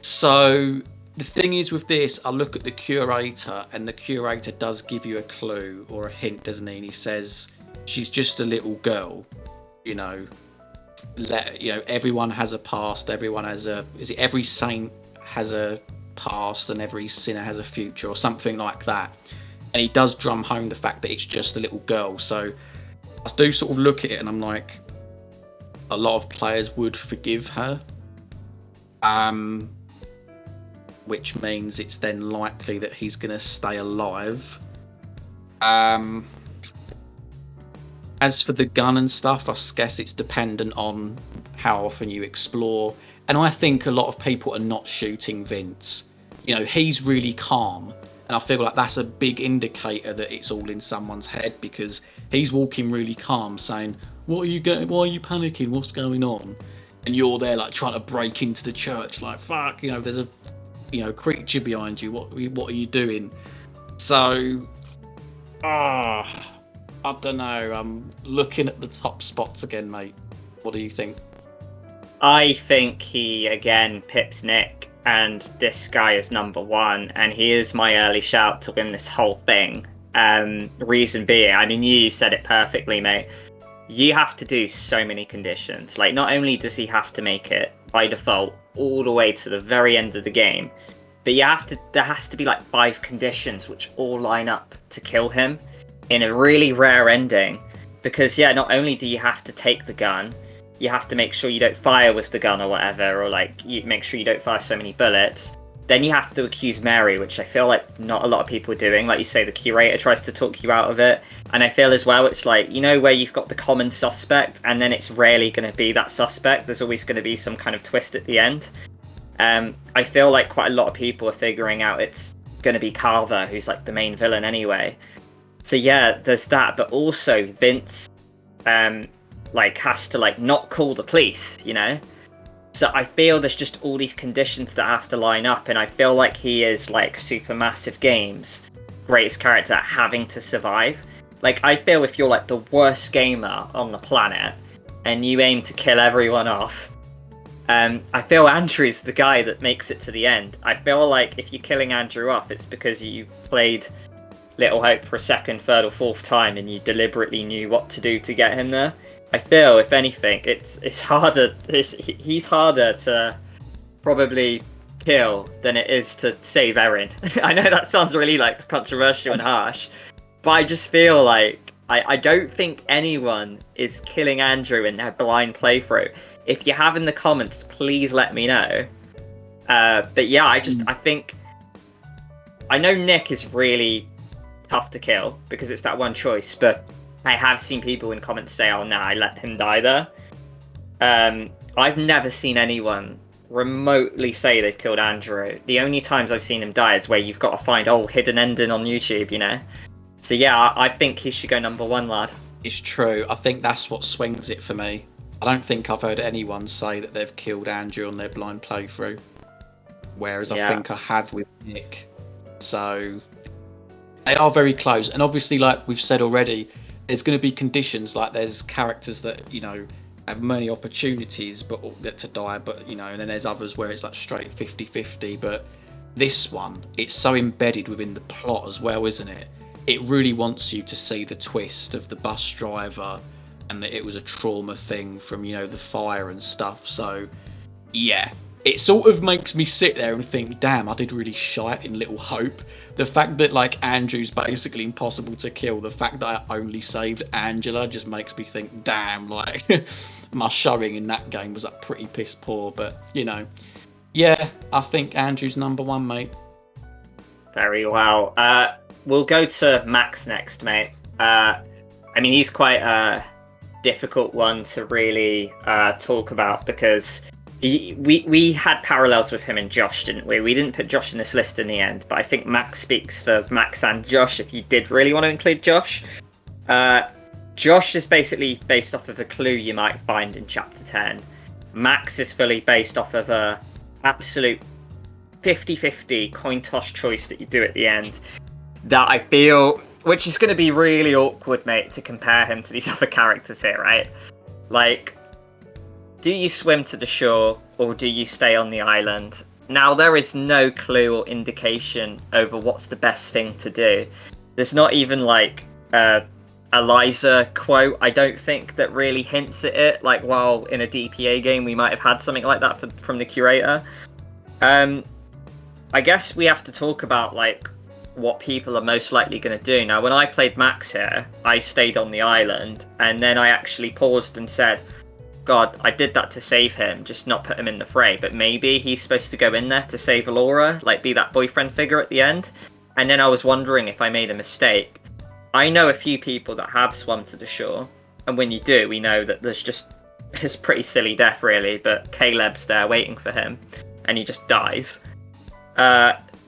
So the thing is with this, I look at the curator, and the curator does give you a clue or a hint, doesn't he? And he says she's just a little girl, everyone has a past, every saint has a past and every sinner has a future, or something like that. And he does drum home the fact that it's just a little girl. So I do sort of look at it and I'm like, a lot of players would forgive her, which means it's then likely that he's going to stay alive. As for the gun and stuff, I guess it's dependent on how often you explore. And I think a lot of people are not shooting Vince. He's really calm. And I feel like that's a big indicator that it's all in someone's head, because he's walking really calm saying, why are you panicking? What's going on? And you're there like trying to break into the church like, fuck, there's a creature behind you. What are you doing? So, I don't know. I'm looking at the top spots again, mate. What do you think? I think he again pips Nick, and this guy is number one, and he is my early shout to win this whole thing. Reason being, I mean, you said it perfectly, mate. You have to do so many conditions. Like, not only does he have to make it by default all the way to the very end of the game, but there has to be like 5 conditions which all line up to kill him in a really rare ending. Because not only do you have to take the gun, you have to make sure you don't fire with the gun or whatever, or like you make sure you don't fire so many bullets. Then you have to accuse Mary, which I feel like not a lot of people are doing. Like you say, the curator tries to talk you out of it. And I feel as well, it's like, where you've got the common suspect, and then it's rarely going to be that suspect. There's always going to be some kind of twist at the end. I feel like quite a lot of people are figuring out it's going to be Carver, who's like the main villain anyway. So there's that. But also Vince, has to not call the police, So I feel there's just all these conditions that have to line up, and I feel like he is like Supermassive Games' greatest character at having to survive. Like, I feel if you're like the worst gamer on the planet and you aim to kill everyone off, I feel Andrew's the guy that makes it to the end. I feel like if you're killing Andrew off, it's because you played Little Hope for a second, third or fourth time and you deliberately knew what to do to get him there. I feel, if anything, it's harder. He's harder to probably kill than it is to save Erin. I know that sounds really like controversial and harsh, but I just feel like I don't think anyone is killing Andrew in their blind playthrough. If you have in the comments, please let me know. But I think I know Nick is really tough to kill because it's that one choice, but I have seen people in comments say, oh, nah, I let him die there. I've never seen anyone remotely say they've killed Andrew. The only times I've seen him die is where you've got to find hidden ending on YouTube, So I think he should go number one, lad. It's true. I think that's what swings it for me. I don't think I've heard anyone say that they've killed Andrew on their blind playthrough. Whereas I think I have with Nick. So they are very close. And obviously, like we've said already, there's going to be conditions, like there's characters that, have many opportunities to die, but, and then there's others where it's like straight 50-50. But this one, it's so embedded within the plot as well, isn't it? It really wants you to see the twist of the bus driver and that it was a trauma thing from, the fire and stuff. So, it sort of makes me sit there and think, damn, I did really shite in Little Hope. The fact that like Andrew's basically impossible to kill, the fact that I only saved Angela just makes me think, damn, like my showing in that game was like pretty piss poor. But you know, yeah, I think Andrew's number one, mate. Very well. We'll go to Max next, mate. I mean, he's quite a difficult one to really talk about because we had parallels with him and Josh, didn't we? We didn't put Josh in this list in the end, but I think Max speaks for Max and Josh if you did really want to include Josh. Josh is basically based off of a clue you might find in Chapter 10. Max is fully based off of a absolute 50-50 coin toss choice that you do at the end that I feel, which is going to be really awkward, mate, to compare him to these other characters here, right? Like, do you swim to the shore or do you stay on the island? Now, there is no clue or indication over what's the best thing to do. There's not even like a Eliza quote, I don't think, that really hints at it. Like, while in a DPA game, we might have had something like that from the curator. I guess we have to talk about like what people are most likely going to do. Now, when I played Max here, I stayed on the island, and then I actually paused and said, God, I did that to save him, just not put him in the fray. But maybe he's supposed to go in there to save Laura, like be that boyfriend figure at the end. And then I was wondering if I made a mistake. I know a few people that have swum to the shore, and when you do, we know that it's pretty silly death really, but Caleb's there waiting for him, and he just dies.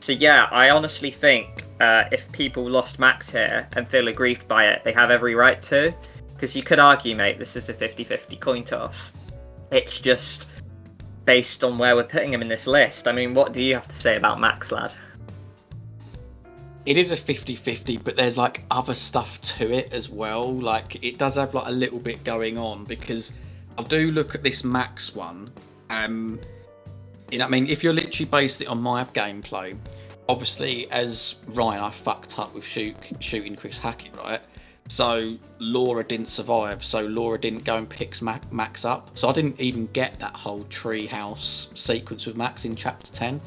So yeah, I honestly think if people lost Max here and feel aggrieved by it, they have every right to. Because you could argue, mate, this is a 50-50 coin toss. It's just based on where we're putting him in this list. I mean, what do you have to say about Max, lad? It is a 50-50, but there's like other stuff to it as well. Like, it does have like a little bit going on, because I do look at this Max one. You know, I mean, if you're literally based it on my gameplay, obviously, as Ryan, I fucked up with shooting Chris Hackett, right? So Laura didn't survive, so Laura didn't go and pick Max up. So I didn't even get that whole treehouse sequence with Max in Chapter 10.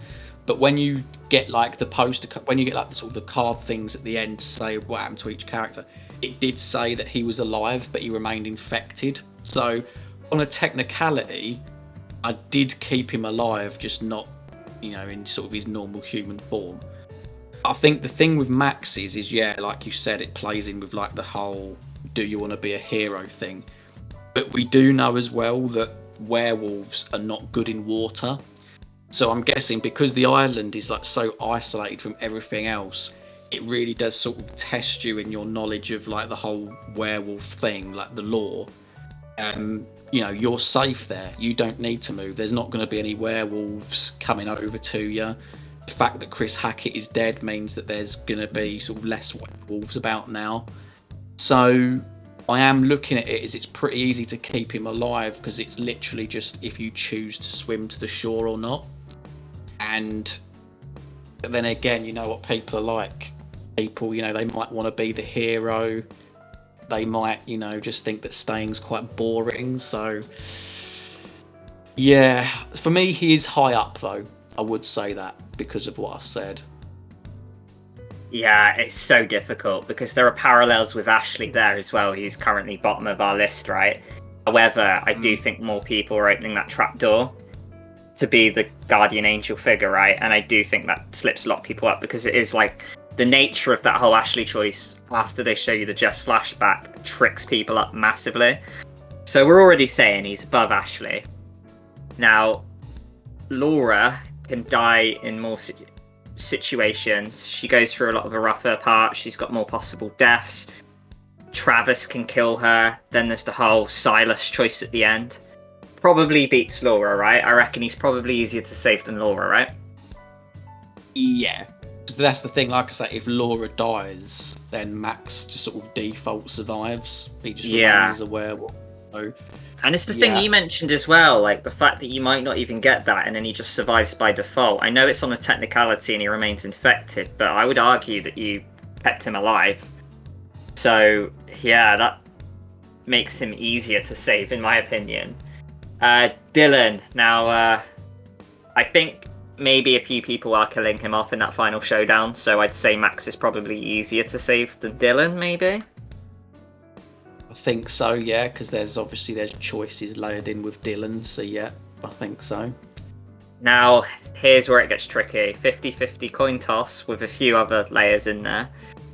But when you get like the poster, when you get like the sort of the card things at the end to say what happened to each character, it did say that he was alive, but he remained infected. So on a technicality, I did keep him alive, just not, you know, in sort of his normal human form. I think the thing with Max is yeah, like you said, it plays in with like the whole do you want to be a hero thing. But we do know as well that werewolves are not good in water. So I'm guessing because the island is like so isolated from everything else, it really does sort of test you in your knowledge of like the whole werewolf thing, like the lore. You know, you're safe there. You don't need to move. There's not going to be any werewolves coming over to you. The fact that Chris Hackett is dead means that there's going to be sort of less werewolves about now. So I am looking at it as it's pretty easy to keep him alive, because it's literally just if you choose to swim to the shore or not. And then again, you know what people are like. People, you know, they might want to be the hero. They might, you know, just think that staying's quite boring. So yeah, for me, he is high up though. I would say that because of what I said. Yeah, it's so difficult because there are parallels with Ashley there as well. He's currently bottom of our list, right? However, I do think more people are opening that trapdoor to be the guardian angel figure, right? And I do think that slips a lot of people up, because it is like the nature of that whole Ashley choice after they show you the Jess flashback tricks people up massively. So we're already saying he's above Ashley. Now, Laura can die in more situations. She goes through a lot of a rougher part. She's got more possible deaths. Travis can kill her. Then there's the whole Silas choice at the end. Probably beats Laura, right? I reckon he's probably easier to save than Laura, right? Yeah. So that's the thing, like I say, if Laura dies, then Max just sort of default survives. He just remains as a werewolf. So, and it's the thing you mentioned as well, like the fact that you might not even get that and then he just survives by default. I know it's on a technicality and he remains infected, but I would argue that you kept him alive. So, yeah, that makes him easier to save, in my opinion. Dylan, now, I think maybe a few people are killing him off in that final showdown, so I'd say Max is probably easier to save than Dylan, maybe. I think so, yeah, because there's choices layered in with Dylan, so yeah, I think so. Now, here's where it gets tricky. 50-50 coin toss with a few other layers in there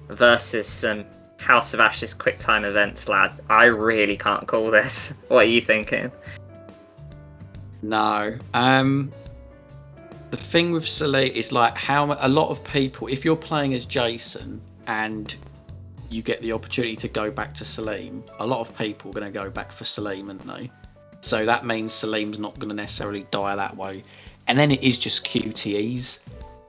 versus some House of Ashes quick time events, lad. I really can't call this. What are you thinking? No. The thing with Salim is like how a lot of people, if you're playing as Jason and you get the opportunity to go back to Salim, a lot of people are going to go back for Salim, aren't they? So that means Salim's not going to necessarily die that way. And then it is just QTEs.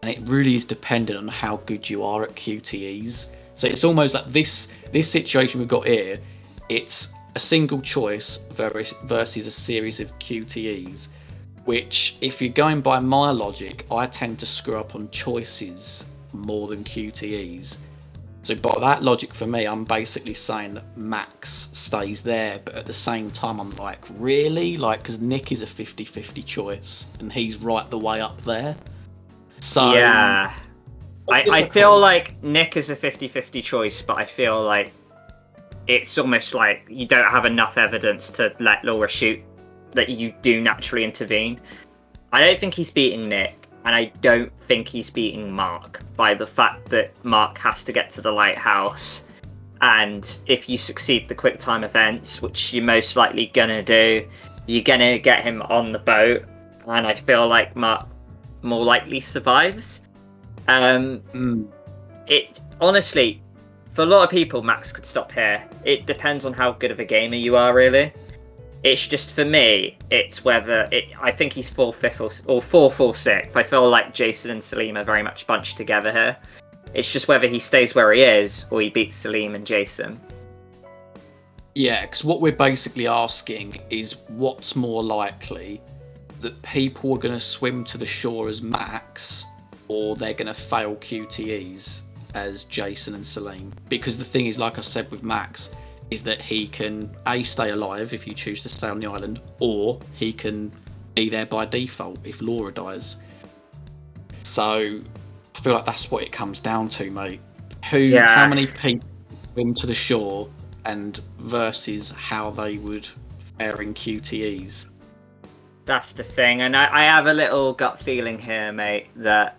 And it really is dependent on how good you are at QTEs. So it's almost like this situation we've got here, it's a single choice versus a series of QTEs, which if you're going by my logic, I tend to screw up on choices more than QTEs. So by that logic for me, I'm basically saying that Max stays there, but at the same time I'm like, really? Like, because Nick is a 50-50 choice and he's right the way up there. So yeah. I feel like Nick is a 50-50 choice, but I feel like it's almost like you don't have enough evidence to let Laura shoot that you do naturally intervene. I don't think he's beating Nick, and I don't think he's beating Mark by the fact that Mark has to get to the lighthouse, and if you succeed the quick time events, which you're most likely gonna do, you're gonna get him on the boat, and I feel like Mark more likely survives. It honestly, for a lot of people, Max could stop here. It depends on how good of a gamer you are, really. It's just for me, it's whether I think he's 4th, 5th, or 4th or 6th. I feel like Jason and Salim are very much bunched together here. It's just whether he stays where he is or he beats Salim and Jason. Yeah, because what we're basically asking is what's more likely, that people are going to swim to the shore as Max, or they're going to fail QTEs as Jason and Salim. Because the thing is, like I said with Max, is that he can stay alive if you choose to stay on the island, or he can be there by default if Laura dies. So I feel like that's what it comes down to, mate. How many people swim to the shore and versus how they would fare in QTEs. That's the thing, and I have a little gut feeling here, mate, that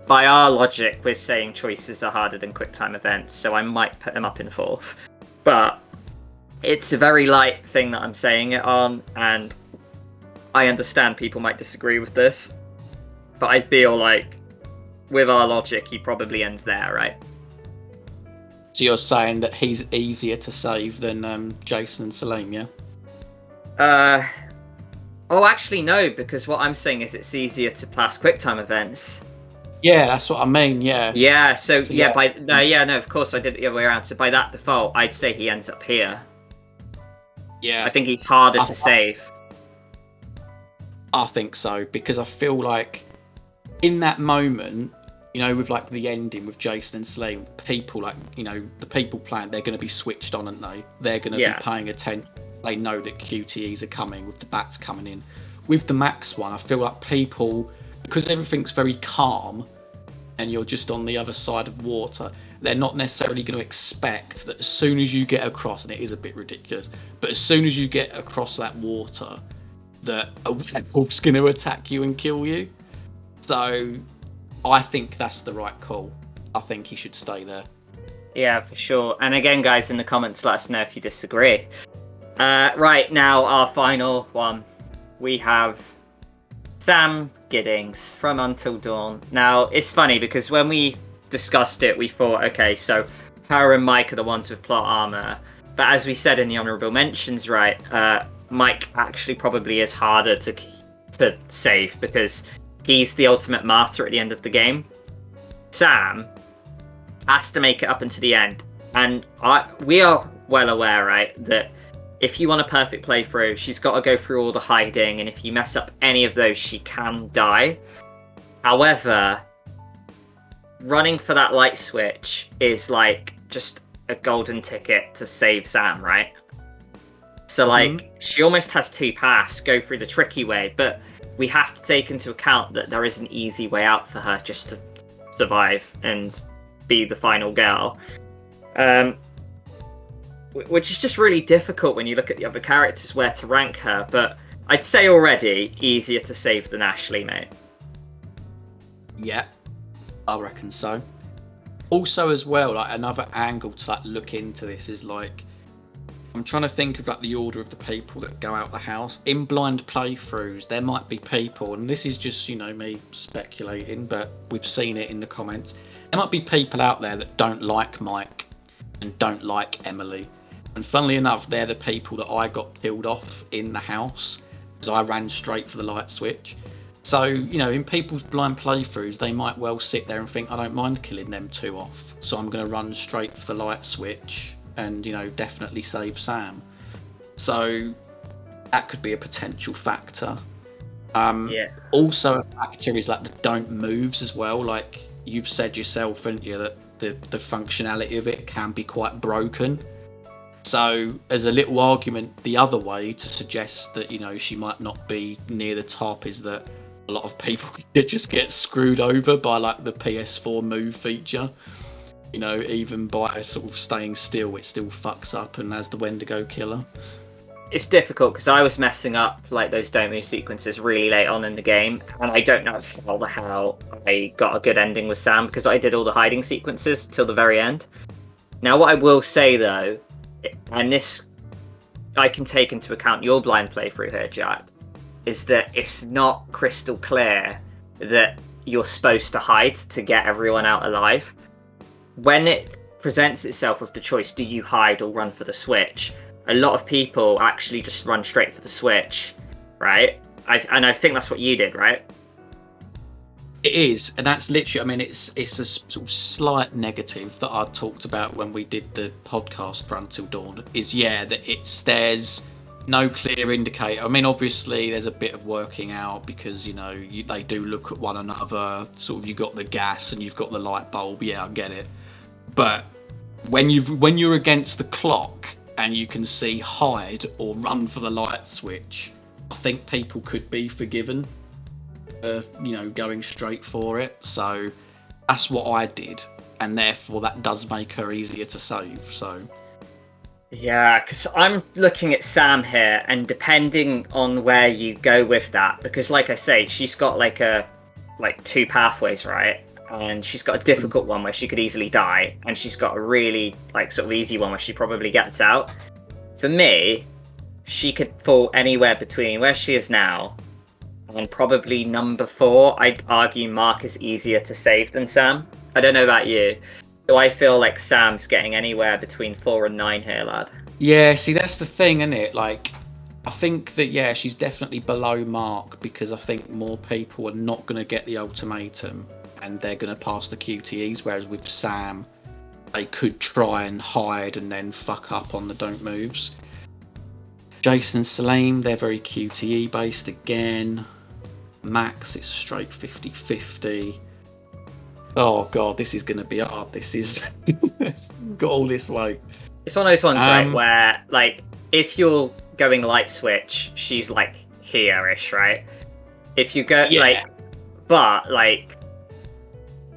by our logic, we're saying choices are harder than quick time events, so I might put him up in 4th. But it's a very light thing that I'm saying it on, and I understand people might disagree with this, but I feel like with our logic, he probably ends there, right? So you're saying that he's easier to save than Jason and Salim, yeah? Oh, actually, no, because what I'm saying is it's easier to pass quick time events. Yeah, that's what I mean, yeah. Yeah, so yeah, of course I did it the other way around. So by that default, I'd say he ends up here. Yeah. I think he's harder to save. I think so, because I feel like in that moment, you know, with like the ending with Jason and Salim, people like, you know, the people playing, they're going to be switched on, aren't they? They're going to be paying attention. They know that QTEs are coming with the bats coming in. With the Max one, I feel like people, because everything's very calm and you're just on the other side of water, they're not necessarily going to expect that as soon as you get across, and it is a bit ridiculous, but as soon as you get across that water, that a werewolf's going to attack you and kill you. So I think that's the right call. I think he should stay there. Yeah, for sure. And again, guys, in the comments, let us know if you disagree. Right, now our final one. We have Sam Giddings from Until Dawn. Now, it's funny because when we discussed it, we thought, okay, so her and Mike are the ones with plot armor. But as we said in the honorable mentions, right, Mike actually probably is harder to save because he's the ultimate martyr at the end of the game. Sam has to make it up into the end. And we are well aware, right, that if you want a perfect playthrough, she's got to go through all the hiding, and if you mess up any of those, she can die. However, running for that light switch is like just a golden ticket to save Sam, right? So like she almost has two paths, go through the tricky way, but we have to take into account that there is an easy way out for her just to survive and be the final girl. Which is just really difficult when you look at the other characters where to rank her, but I'd say already easier to save than Ashley, mate. Yeah, I reckon so. Also, as well, like another angle to like look into this is like, I'm trying to think of like the order of the people that go out the house. In blind playthroughs, there might be people, and this is just, you know, me speculating, but we've seen it in the comments. There might be people out there that don't like Mike and don't like Emily. And funnily enough, they're the people that I got killed off in the house because I ran straight for the light switch. So, you know, in people's blind playthroughs, they might well sit there and think, I don't mind killing them two off, so I'm going to run straight for the light switch and, you know, definitely save Sam. So that could be a potential factor. Also a factor is like the don't moves as well. Like you've said yourself, haven't you, that the functionality of it can be quite broken. So as a little argument the other way to suggest that, you know, she might not be near the top is that a lot of people could just get screwed over by like the PS4 move feature. You know, even by sort of staying still, it still fucks up and has the Wendigo killer. It's difficult because I was messing up like those don't move sequences really late on in the game, and I don't know how I got a good ending with Sam because I did all the hiding sequences till the very end. Now, what I will say though, and this I can take into account your blind playthrough here, Jack, is that it's not crystal clear that you're supposed to hide to get everyone out alive. When it presents itself with the choice, do you hide or run for the switch? A lot of people actually just run straight for the switch, right? I think that's what you did, right? It is, and that's literally, I mean, it's a sort of slight negative that I talked about when we did the podcast for Until Dawn, is, yeah, that there's no clear indicator. I mean, obviously, there's a bit of working out because, you know, they do look at one another, sort of, you've got the gas and you've got the light bulb, yeah, I get it. But when you're against the clock and you can see hide or run for the light switch, I think people could be forgiven, you know, going straight for it. So that's what I did, and therefore that does make her easier to save. So yeah, because I'm looking at Sam here, and depending on where you go with that, because like I say, she's got like two pathways, right? And she's got a difficult one where she could easily die, and she's got a really like sort of easy one where she probably gets out. For me, she could fall anywhere between where she is now and probably number 4. I'd argue Mark is easier to save than Sam. I don't know about you. So I feel like Sam's getting anywhere between 4 and 9 here, lad. yeah, see, that's the thing, isn't it? Like, I think that, yeah, she's definitely below Mark because I think more people are not going to get the ultimatum and they're going to pass the QTEs, whereas with Sam, they could try and hide and then fuck up on the don't moves. Jason and Salim, they're very QTE based again. Max, it's straight 50-50. Oh god, this is going to be hard. This is got all this weight. It's one of those ones, right, where like if you're going light switch, she's like here-ish, right? If you go but like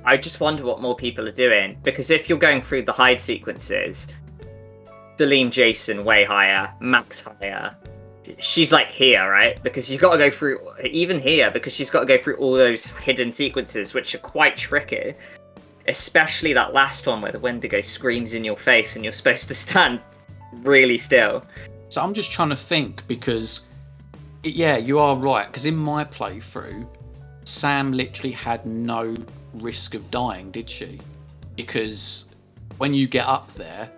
I just wonder what more people are doing, because if you're going through the hide sequences, Salim, Jason way higher, Max higher. She's like here, right? Because you've got to go through, even here, because she's got to go through all those hidden sequences, which are quite tricky. Especially that last one where the Wendigo screams in your face and you're supposed to stand really still. So I'm just trying to think, because, yeah, you are right. Because in my playthrough, Sam literally had no risk of dying, did she? Because when you get up there,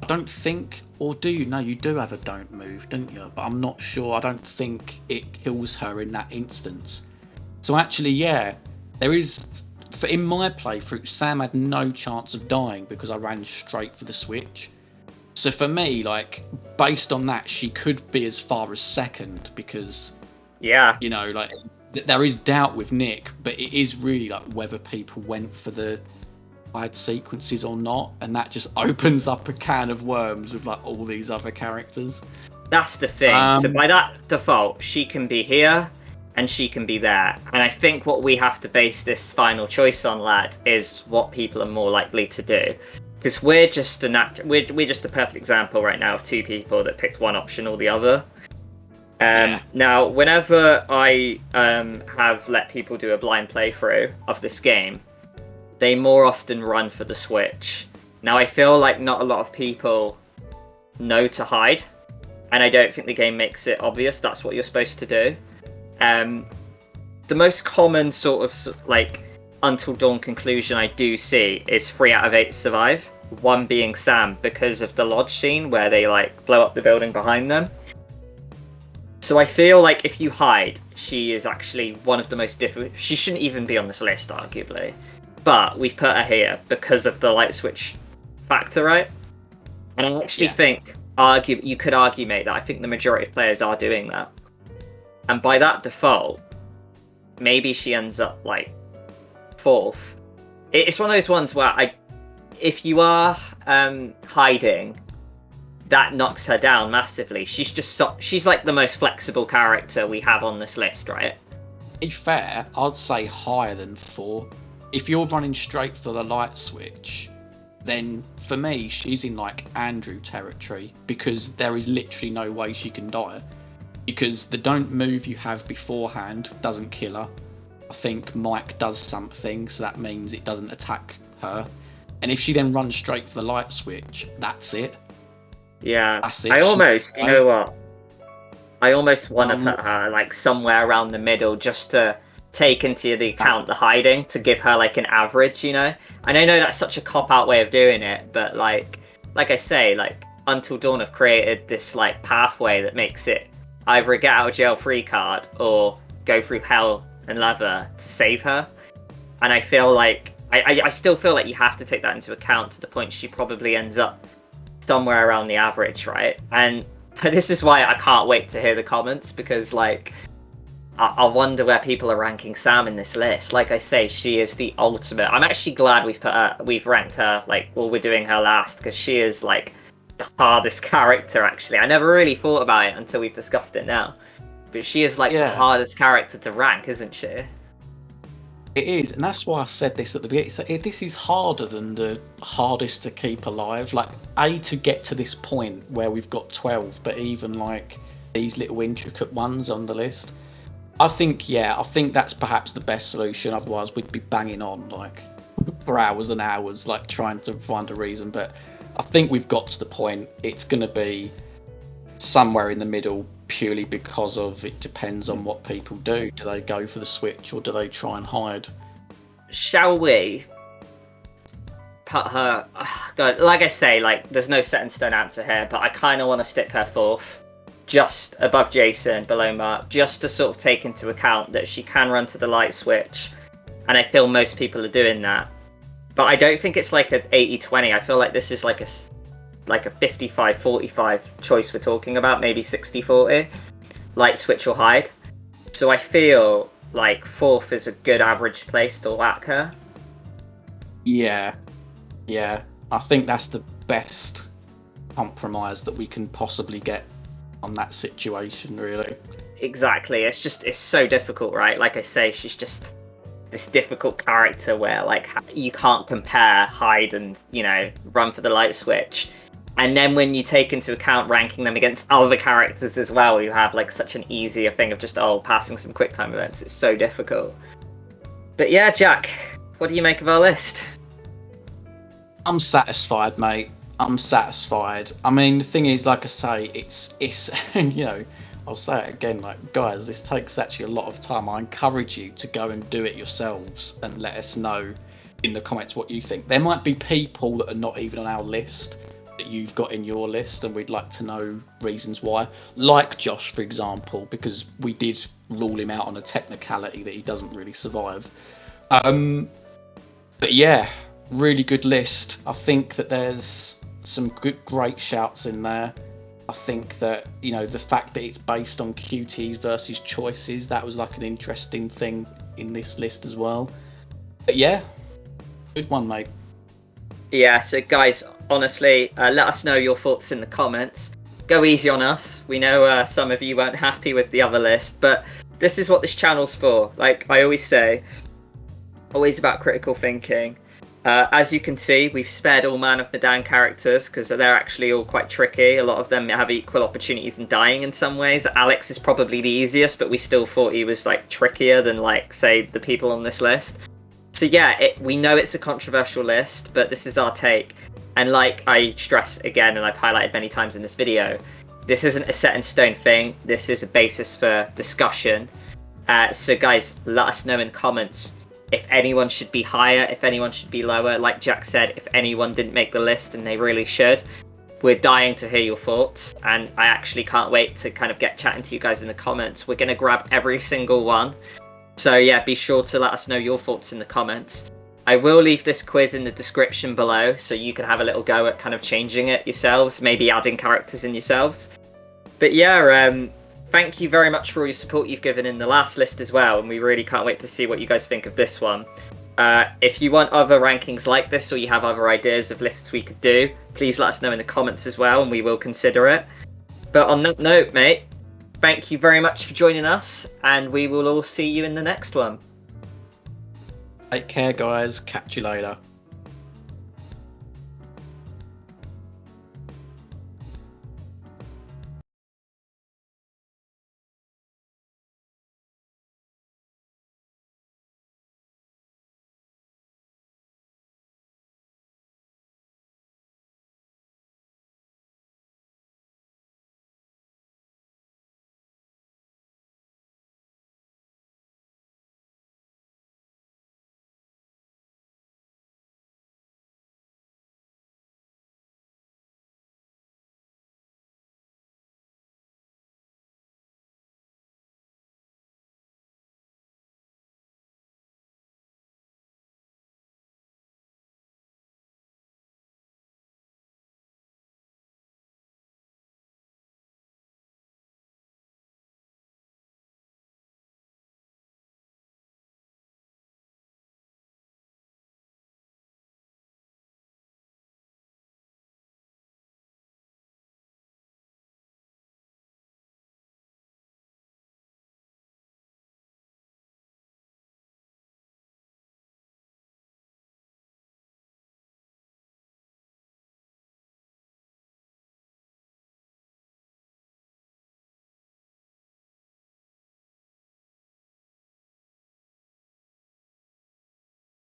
I don't think, or do you? No, you do have a don't move, don't you? But I'm not sure. I don't think it kills her in that instance. So actually, yeah, there is. In my playthrough, Sam had no chance of dying because I ran straight for the switch. So for me, like, based on that, she could be as far as second because, yeah, you know, like, there is doubt with Nick, but it is really like whether people went for the hide sequences or not, and that just opens up a can of worms with like all these other characters. That's the thing. So by that default, she can be here, and she can be there. And I think what we have to base this final choice on, lad, is what people are more likely to do. Because we're just a perfect example right now of two people that picked one option or the other. Now, whenever I have let people do a blind playthrough of this game, they more often run for the switch. Now, I feel like not a lot of people know to hide, and I don't think the game makes it obvious that's what you're supposed to do. The most common sort of like Until Dawn conclusion I do see is 3 out of 8 survive, one being Sam because of the lodge scene where they like blow up the building behind them. So I feel like if you hide, she is actually one of the most difficult. She shouldn't even be on this list, arguably, but we've put her here because of the light switch factor, right? And I actually think you could argue, mate, that I think the majority of players are doing that, and by that default, maybe she ends up like 4th. It's one of those ones where if you are hiding, that knocks her down massively. She's like the most flexible character we have on this list, right? To be fair, I'd say higher than 4. If you're running straight for the light switch, then for me, she's in like Andrew territory, because there is literally no way she can die. Because the don't move you have beforehand doesn't kill her. I think Mike does something, so that means it doesn't attack her. And if she then runs straight for the light switch, that's it. Yeah, that's it. I almost, you know what? I almost want to put her like somewhere around the middle, just to take into the account the hiding, to give her like an average, you know? And I know that's such a cop-out way of doing it, but like I say, like Until Dawn have created this like pathway that makes it either a get out of jail free card or go through hell and leather to save her. And I feel like I still feel like you have to take that into account, to the point she probably ends up somewhere around the average, right? And this is why I can't wait to hear the comments, because like I wonder where people are ranking Sam in this list. Like I say, she is the ultimate. I'm actually glad we've ranked her like, well, we're doing her last, because she is like the hardest character. Actually, I never really thought about it until we've discussed it now, but she is like the hardest character to rank, isn't she? It is, and that's why I said this at the beginning. This is harder than the hardest to keep alive. Like, to get to this point where we've got 12, but even like these little intricate ones on the list. I think that's perhaps the best solution. Otherwise, we'd be banging on like for hours and hours, like trying to find a reason. But I think we've got to the point. It's going to be somewhere in the middle, purely because of it depends on what people do. Do they go for the switch, or do they try and hide? Shall we put her? God, like I say, like there's no set in stone answer here, but I kind of want to stick her 4th, just above Jason, below Mark, just to sort of take into account that she can run to the light switch, and I feel most people are doing that. But I don't think it's like an 80-20. I feel like this is like a 55-45 choice we're talking about, maybe 60-40, light switch or hide. So I feel like 4th is a good average place to whack her. Yeah, I think that's the best compromise that we can possibly get on that situation, really. Exactly. It's so difficult, right? Like I say, she's just this difficult character where like you can't compare hide and, you know, run for the light switch. And then when you take into account ranking them against other characters as well, you have like such an easier thing of just passing some quick time events. It's so difficult. But yeah, Jack, what do you make of our list? I'm satisfied, mate. I'm satisfied. I mean, the thing is, like I say, it's you know, I'll say it again, like, guys, this takes actually a lot of time. I encourage you to go and do it yourselves and let us know in the comments what you think. There might be people that are not even on our list that you've got in your list, and we'd like to know reasons why. Like Josh, for example, because we did rule him out on a technicality that he doesn't really survive. But yeah, really good list. I think that there's some great shouts in there. I think that, you know, the fact that it's based on QTs versus choices, that was like an interesting thing in this list as well. But yeah, good one, mate. Yeah, so guys, honestly, let us know your thoughts in the comments. Go easy on us. We know some of you weren't happy with the other list, but this is what this channel's for. Like I always say, always about critical thinking. As you can see, we've spared all Man of Medan characters because they're actually all quite tricky. A lot of them have equal opportunities in dying in some ways. Alex is probably the easiest, but we still thought he was like trickier than like, say, the people on this list. So yeah, we know it's a controversial list, but this is our take. And like I stress again, and I've highlighted many times in this video, this isn't a set in stone thing. This is a basis for discussion. So guys, let us know in comments if anyone should be higher, if anyone should be lower. Like Jack said, if anyone didn't make the list and they really should, we're dying to hear your thoughts. And I actually can't wait to kind of get chatting to you guys in the comments. We're going to grab every single one. So yeah, be sure to let us know your thoughts in the comments. I will leave this quiz in the description below, so you can have a little go at kind of changing it yourselves, maybe adding characters in yourselves. But yeah, thank you very much for all your support you've given in the last list as well, and we really can't wait to see what you guys think of this one. If you want other rankings like this, or you have other ideas of lists we could do, please let us know in the comments as well, and we will consider it. But on that note, mate, thank you very much for joining us, and we will all see you in the next one. Take care, guys. Catch you later.